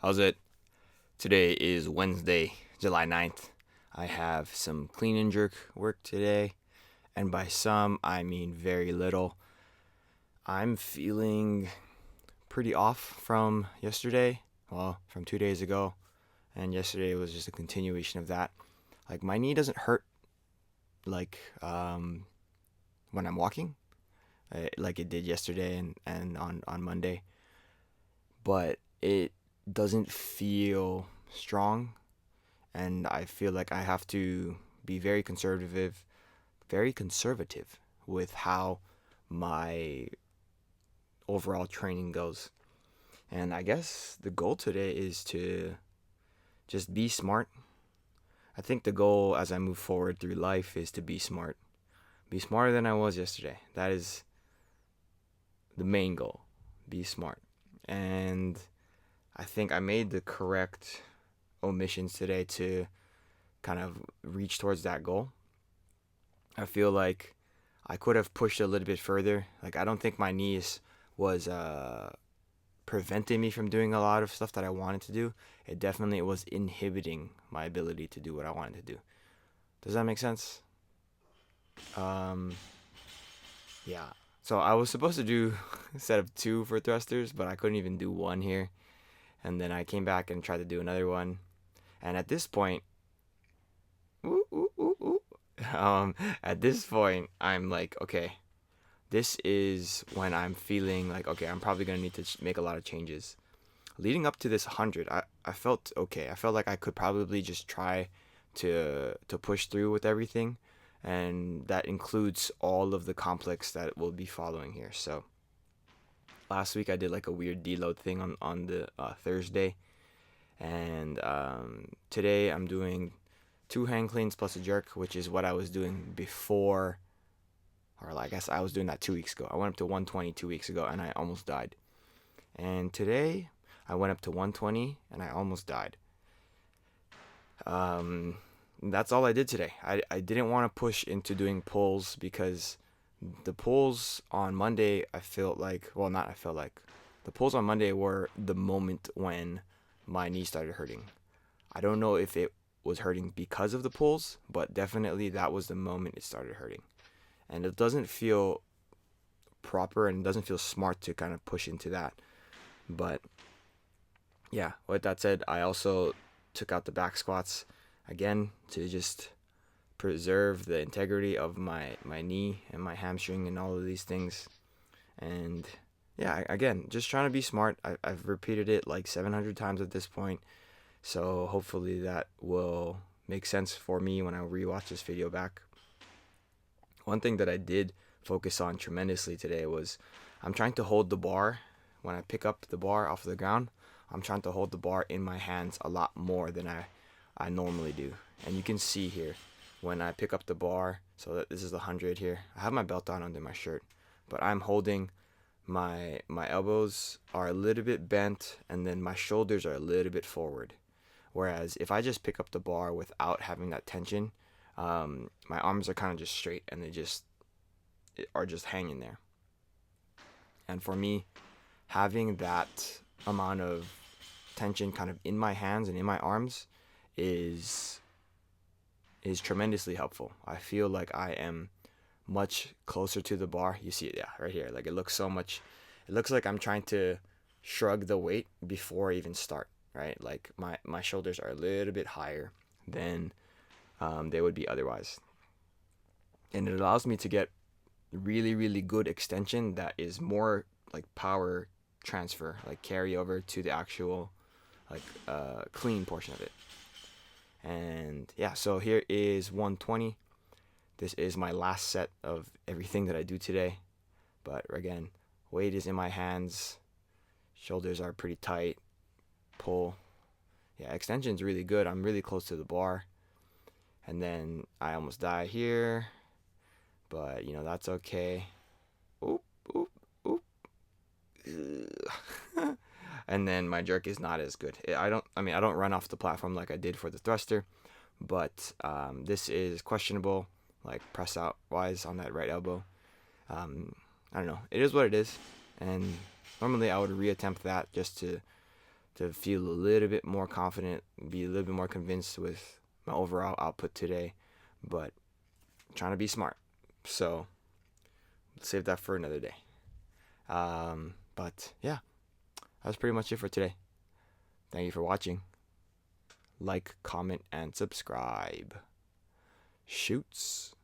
How's it? Today is Wednesday, July 9th. I have some clean and jerk work today, and by some, I mean very little. I'm feeling pretty off from yesterday, well, from 2 days ago, and yesterday was just a continuation of that. Like, my knee doesn't hurt like when I'm walking, like it did yesterday and on Monday, but it doesn't feel strong, and I feel like I have to be very conservative with how my overall training goes. And I guess the goal today is to just be smart. I think the goal as I move forward through life is to be smart. Be smarter than I was yesterday. That is the main goal. Be smart. And I think I made the correct omissions today to kind of reach towards that goal. I feel like I could have pushed a little bit further. Like, I don't think my knees was preventing me from doing a lot of stuff that I wanted to do. It definitely was inhibiting my ability to do what I wanted to do. Does that make sense? Um, yeah. So I was supposed to do a set of two for thrusters, but I couldn't even do one here. And then I came back and tried to do another one. And at this point, ooh, ooh, ooh, ooh, at this point, I'm like, okay, this is when I'm feeling like, okay, I'm probably going to need to make a lot of changes. Leading up to this 100, I felt okay. I felt like I could probably just try to push through with everything. And that includes all of the complex that will be following here. So last week I did like a weird deload thing on the Thursday. And today I'm doing two hang cleans plus a jerk, which is what I was doing before, or I guess I was doing that 2 weeks ago. I went up to 120 2 weeks ago and I almost died. And today I went up to 120 and I almost died. Um, that's all I did today. I didn't want to push into doing pulls because the pulls on Monday, I felt like, well, not I felt like, the pulls on Monday were the moment when my knee started hurting. I don't know if it was hurting because of the pulls, but definitely that was the moment it started hurting. And it doesn't feel proper and it doesn't feel smart to kind of push into that. But yeah, with that said, I also took out the back squats again to just preserve the integrity of my knee and my hamstring and all of these things. And yeah, again, just trying to be smart. I've repeated it like 700 times at this point. So hopefully that will make sense for me when I rewatch this video back. One thing that I did focus on tremendously today was I'm trying to hold the bar. When I pick up the bar off the ground, I'm trying to hold the bar in my hands a lot more than I normally do. And you can see here when I pick up the bar, so that this is the 100 here. I have my belt on under my shirt, but I'm holding my elbows are a little bit bent and then my shoulders are a little bit forward. Whereas if I just pick up the bar without having that tension, my arms are kind of just straight and they just are just hanging there. And for me, having that amount of tension kind of in my hands and in my arms is tremendously helpful. I feel like I am much closer to the bar. You see it, yeah, right here. Like it looks like I'm trying to shrug the weight before I even start, right? Like my shoulders are a little bit higher than they would be otherwise. And it allows me to get really, really good extension that is more like power transfer, like carry over to the actual like clean portion of it. And yeah, so here is 120. This is my last set of everything that I do today. But again, weight is in my hands. Shoulders are pretty tight. Pull. Yeah, extension's really good. I'm really close to the bar. And then I almost die here. But, that's okay. Oop, oop, oop. And then my jerk is not as good. I don't run off the platform like I did for the thruster. But this is questionable, like press out wise on that right elbow. I don't know. It is what it is. And normally I would reattempt that just to to feel a little bit more confident, be a little bit more convinced with my overall output today. But I'm trying to be smart. So save that for another day. But yeah, that's pretty much it for today. Thank you for watching. Like, comment, and subscribe. Shoots.